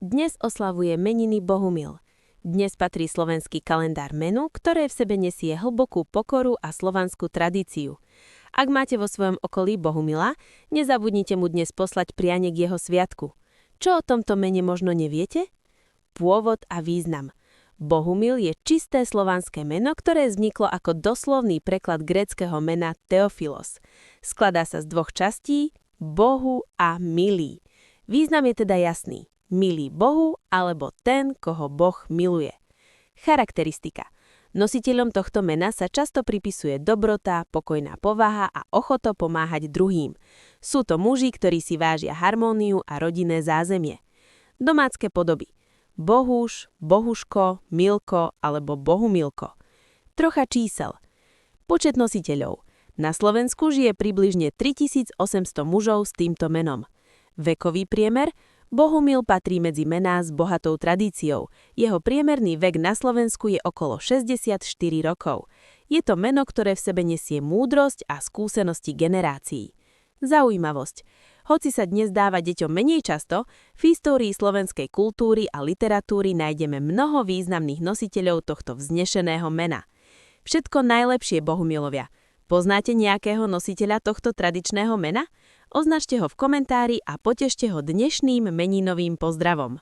Dnes oslavuje meniny Bohumil. Dnes patrí slovenský kalendár menu, ktoré v sebe nesie hlbokú pokoru a slovanskú tradíciu. Ak máte vo svojom okolí Bohumila, nezabudnite mu dnes poslať prianie k jeho sviatku. Čo o tomto mene možno neviete? Pôvod a význam. Bohumil je čisté slovanské meno, ktoré vzniklo ako doslovný preklad gréckeho mena Theophilos. Skladá sa z dvoch častí, Bohu a milý. Význam je teda jasný. Milý Bohu alebo ten, koho Boh miluje. Charakteristika. Nositeľom tohto mena sa často pripisuje dobrota, pokojná povaha a ochota pomáhať druhým. Sú to muži, ktorí si vážia harmóniu a rodinné zázemie. Domácke podoby. Bohuš, Bohuško, Milko alebo Bohumilko. Trocha čísel. Počet nositeľov. Na Slovensku žije približne 3800 mužov s týmto menom. Vekový priemer. Bohumil patrí medzi mená s bohatou tradíciou. Jeho priemerný vek na Slovensku je okolo 64 rokov. Je to meno, ktoré v sebe nesie múdrosť a skúsenosti generácií. Zaujímavosť. Hoci sa dnes dáva deťom menej často, v histórii slovenskej kultúry a literatúry nájdeme mnoho významných nositeľov tohto vznešeného mena. Všetko najlepšie, Bohumilovia. Poznáte nejakého nositeľa tohto tradičného mena? Označte ho v komentári a potešte ho dnešným meninovým pozdravom.